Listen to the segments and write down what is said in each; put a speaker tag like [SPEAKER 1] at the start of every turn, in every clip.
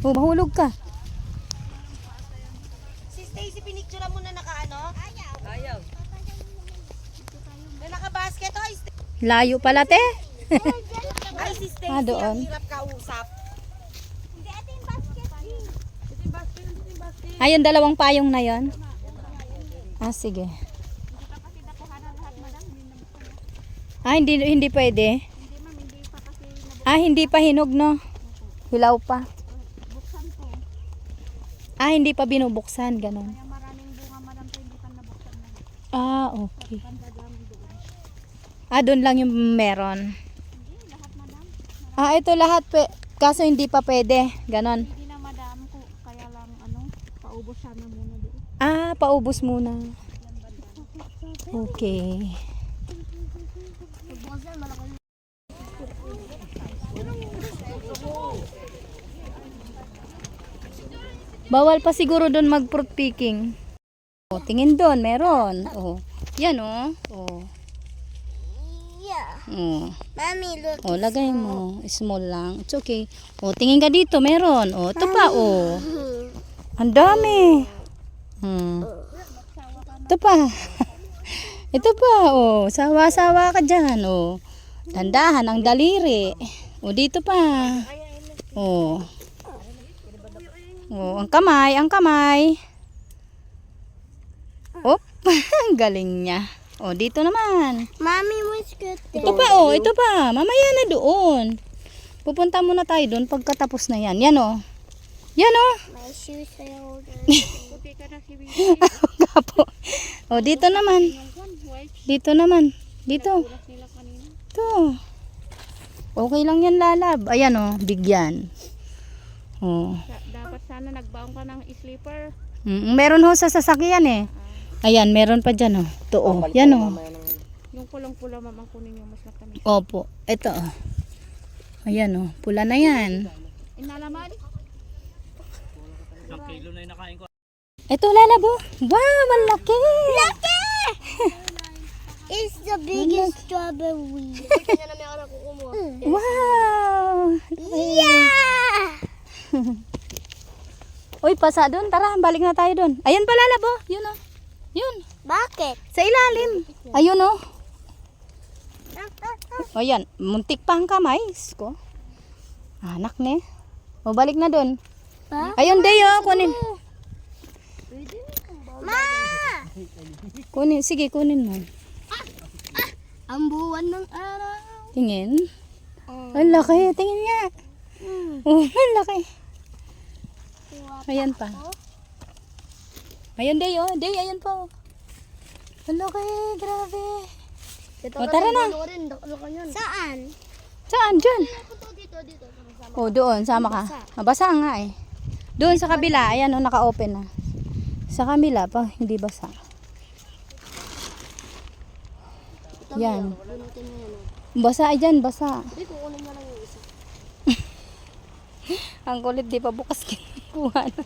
[SPEAKER 1] Oh, mahulog ka.
[SPEAKER 2] Si Stacy, pinicture mo na naka-ano? Ayaw. Na naka-basket. Ay,
[SPEAKER 1] Layo pala, te.
[SPEAKER 2] Ay, si Stacy,
[SPEAKER 1] doon.
[SPEAKER 2] ang hirap kausap. Hindi, ito yung basket.
[SPEAKER 1] Ayun, dalawang payong na yon. Ah, sige. Ah, hindi pwede. Ah, hindi pa hinog, no? Hilaw pa. Ah, hindi pa binubuksan, ganun. Ah, okay. Ah, doon lang yung meron. Ah, ito lahat, kaso hindi pa pwede, ganun.
[SPEAKER 3] Hindi na madam ko, kaya lang paubos sana muna doon.
[SPEAKER 1] Ah, paubos muna. Okay. Bawal pa siguro doon mag-fruit picking. Oh, tingin doon, meron. Oh. Yan oh. Oh.
[SPEAKER 2] Yeah.
[SPEAKER 1] Oh.
[SPEAKER 2] Mommy, look.
[SPEAKER 1] Oh, lagay mo. Small lang. It's okay. Oh, tingin ka dito, meron. Oh, ito pa oh. Ang dami. Ito pa. Ito pa oh. Sawa-sawa ka diyan oh. Tandahan ang daliri. Oh, dito pa. Oh. Oh, ang kamay, ang kamay. Op, galing niya. Oh, dito naman.
[SPEAKER 2] Mommy, what's good?
[SPEAKER 1] Ito pa, oh, ito pa. Mamaya na doon. Pupunta muna tayo doon pagkatapos na yan. Yan, oh. Yan, oh.
[SPEAKER 2] My shoes are older.
[SPEAKER 3] Puti ka na si Winnie.
[SPEAKER 1] Gapo. Oh, dito naman. Dito naman. Dito.
[SPEAKER 3] Sila kanina.
[SPEAKER 1] Ito. Okay lang yan, lalab. Ayan, oh. Bigyan. Oh.
[SPEAKER 3] Dapat sana nagbaon ka ng sleeper.
[SPEAKER 1] Meron ho sa sasakyan eh. Ayan, meron pa dyan, oh. Ito, oh. Yan, oh.
[SPEAKER 3] Yung pulang-pula ma'am ang kunin yung mas natamis.
[SPEAKER 1] Opo. Ito, oh. Ayan, oh. Pula na yan.
[SPEAKER 3] Inalaman?
[SPEAKER 1] Ito, lalabo. Wow, malaki. Laki!
[SPEAKER 2] It's the biggest strawberry.
[SPEAKER 1] Wow.
[SPEAKER 2] Yeah!
[SPEAKER 1] Uy, pasa doon. Tara, balik na tayo doon. Ayan pa, lalabo. Yun, oh. Yun.
[SPEAKER 2] Bakit?
[SPEAKER 1] Sa ilalim. Ayun, oh. O, yan. Muntik pa ang kamay ko. Anak ne. O, balik na doon. Ayun, Deo. Kunin.
[SPEAKER 2] Ma!
[SPEAKER 1] Kunin. Sige, kunin mo.
[SPEAKER 2] Ang buwan ng araw.
[SPEAKER 1] Tingin. Ang laki. Tingin nga. Oh, ang laki. Ayan pa. Ayan, Deo. Deo, ayan pa. Ang laki. Grabe. O, tara na.
[SPEAKER 2] Saan?
[SPEAKER 1] Saan? Diyan.
[SPEAKER 2] Dito.
[SPEAKER 1] O, doon. Sama ka. Mabasa nga eh. Doon sa kabila. Ayan, o, naka-open na. Sa kabila pa. Hindi basa. Yan. Basa dyan, basa.
[SPEAKER 2] Hindi, kukunin mo lang yung isa.
[SPEAKER 1] Ang kulit, di pa bukas kinukuha na.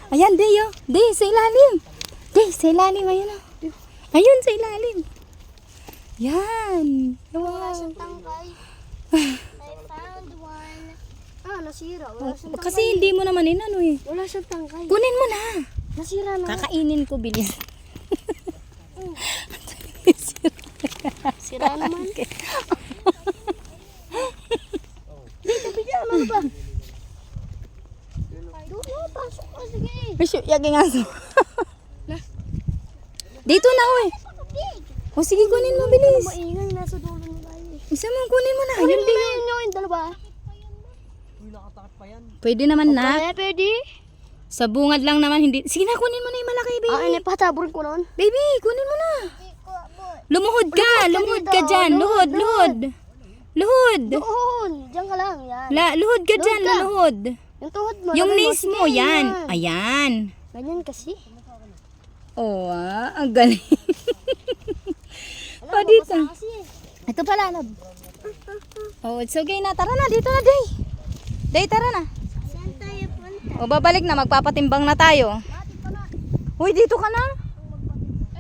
[SPEAKER 1] Ayan, Deo. Deo, sa ilalim. Deo, sa ilalim. Ayun o. Ayun, sa ilalim. Yan.
[SPEAKER 2] Wala
[SPEAKER 1] Wow.
[SPEAKER 2] siyang tangkay. I found one. Nasira. Wala siyang tangkay.
[SPEAKER 1] Kasi hindi mo naman inano eh.
[SPEAKER 2] Wala siyang tangkay.
[SPEAKER 1] Kunin mo na.
[SPEAKER 2] Nasira na.
[SPEAKER 1] Kakainin ko, bilis.
[SPEAKER 2] Sira naman. Dito, bigyan ano ba? Doon, pasok ka. Sige.
[SPEAKER 1] Shoot, yaging aso. Dito na, oy. O sige, kunin mo, bilis.
[SPEAKER 2] Maingay, nasa dulo na tayo.
[SPEAKER 1] Isa mo, kunin mo na.
[SPEAKER 2] Kunin
[SPEAKER 1] Yun
[SPEAKER 2] mo
[SPEAKER 1] din.
[SPEAKER 2] na yun yung dalawa.
[SPEAKER 1] Pwede naman na.
[SPEAKER 2] Pwede.
[SPEAKER 1] Sa bungad lang naman, hindi. Sige na, kunin mo na yung malaki, baby.
[SPEAKER 2] Ini pataborin ko noon.
[SPEAKER 1] Baby, kunin mo na. Lumuhod ka. Lumuhod ka dyan. Luhod, luhod. Luhod.
[SPEAKER 2] Doon. Diyan ka lang. Yan.
[SPEAKER 1] Luhod ka dyan,
[SPEAKER 2] Luhod ka.
[SPEAKER 1] luhod.
[SPEAKER 2] Yung tuhod mo.
[SPEAKER 1] Yung
[SPEAKER 2] lagay mo.
[SPEAKER 1] knees mo,
[SPEAKER 2] Sige,
[SPEAKER 1] yan. Ayan.
[SPEAKER 2] Ganyan kasi.
[SPEAKER 1] Oh, ang galing.
[SPEAKER 2] Alam,
[SPEAKER 1] Pa dito.
[SPEAKER 2] mabasa kasi eh.
[SPEAKER 1] Ito pala, love. Oh, it's okay na. Tara na, dito na, Day. Day, tara na.
[SPEAKER 2] Saan tayo punta?
[SPEAKER 1] O, babalik na. Magpapatimbang na tayo. Uy, dito ka na.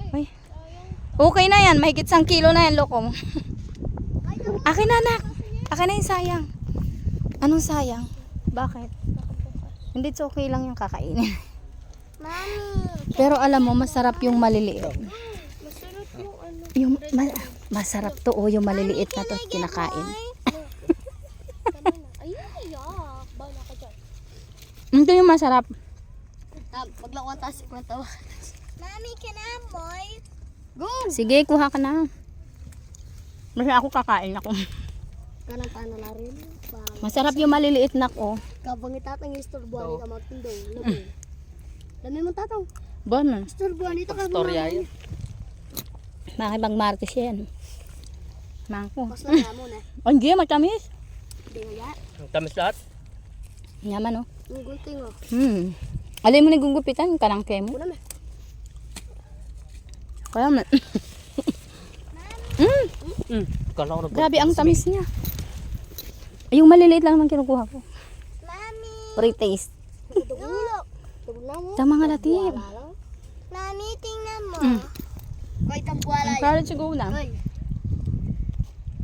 [SPEAKER 1] Ay. Okay na yan. Mahigit 1 kilo na yan, loko. Akin na, anak. Akin na yung sayang. Anong sayang? Bakit? Hindi, it's okay lang yung kakainin.
[SPEAKER 2] Mami,
[SPEAKER 1] Pero alam mo, masarap yung maliliit.
[SPEAKER 2] masarap yung ano.
[SPEAKER 1] Yung masarap to, oh, yung maliliit na to kinakain.
[SPEAKER 2] Ayun, iyak. Bala ka dyan.
[SPEAKER 1] Ito yung masarap.
[SPEAKER 2] Paglakuan tayo si kwenta. Mami, can I have more? Go!
[SPEAKER 1] Sige, kuha ka na. Kasi ako kakain ako.
[SPEAKER 2] Kanang paano na rin.
[SPEAKER 1] Masarap yung maliliit na ko.
[SPEAKER 2] Kabang itatang istorbuhan ka magtindong. Labi. Dami mo tatang.
[SPEAKER 1] Bon,
[SPEAKER 2] Istorbuhan ito ka.
[SPEAKER 4] Storya yun.
[SPEAKER 1] makibang martes yan. Mangko.
[SPEAKER 2] Pas na mo na.
[SPEAKER 1] Oh, hindi, matamis.
[SPEAKER 2] Hindi nga.
[SPEAKER 4] Ang tamis lahat.
[SPEAKER 1] Yaman, oh.
[SPEAKER 2] Ang gunting mo.
[SPEAKER 1] Alay mo na gugupitan, kanangke mo.
[SPEAKER 2] Una na.
[SPEAKER 1] Kaya man.
[SPEAKER 4] Kala ko
[SPEAKER 1] Grabe, ang tamis niya. Ay, yung maliliit lang naman kinukuha ko.
[SPEAKER 2] Mami.
[SPEAKER 1] Pre-taste.
[SPEAKER 2] Dugo. Dugo na mo.
[SPEAKER 1] Tama nga latib.
[SPEAKER 2] Mami, tingnan mo. Koy, tambuala
[SPEAKER 1] Ang
[SPEAKER 2] yan.
[SPEAKER 1] kalat siguro na.
[SPEAKER 2] Koy.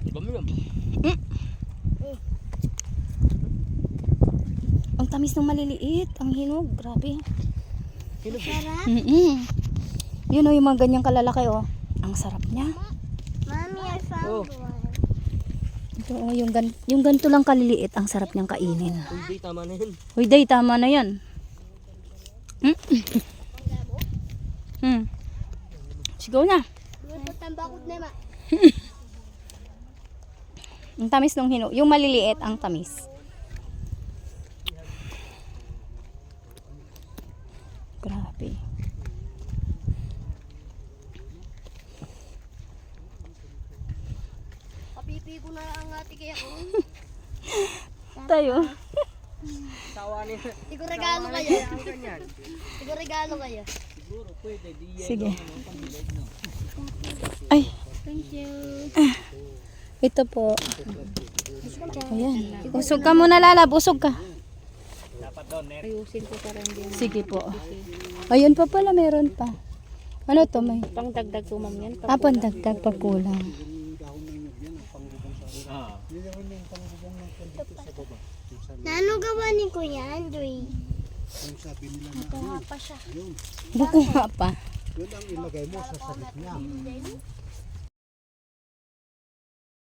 [SPEAKER 4] Dami yun.
[SPEAKER 1] Ang tamis ng maliliit. Ang hinog. Grabe.
[SPEAKER 2] Sarap.
[SPEAKER 1] Yun o, yung mga ganyang kalalaki o. Ang sarap niya.
[SPEAKER 2] Mami, I found one.
[SPEAKER 1] Ito o, yung ganito lang kaliliit. Ang sarap niyang kainin.
[SPEAKER 4] Hindi, tama na yun.
[SPEAKER 1] Uy, day, tama na yan. Sigaw na.
[SPEAKER 2] Luto tambakot na ma.
[SPEAKER 1] Ang tamis ng hinog. Yung maliliit, ang tamis. Grabe.
[SPEAKER 2] Kapipi ko na ang ati kaya ko.
[SPEAKER 1] Tayo.
[SPEAKER 4] Tawa niya.
[SPEAKER 2] Iko regalo kayo. Iko regalo kayo.
[SPEAKER 4] Siguro pwede. Di yan.
[SPEAKER 1] Sige. Ay.
[SPEAKER 2] Thank you.
[SPEAKER 1] Ito po. Ayan. Busog ka muna, Lala. Busog ka.
[SPEAKER 4] Dapat doon,
[SPEAKER 3] Ayusin ko para hindi na.
[SPEAKER 1] Sige po. Ayun pa pala, meron pa. Ano to, may?
[SPEAKER 3] Pang dagdag ko ma'am yan.
[SPEAKER 1] Pandagdag pag kulang.
[SPEAKER 2] Nano gawa ni Kuya Andre? Ito nga pa siya.
[SPEAKER 1] Buko nga pa.
[SPEAKER 5] Yun ang ilagay mo sa sabit niya.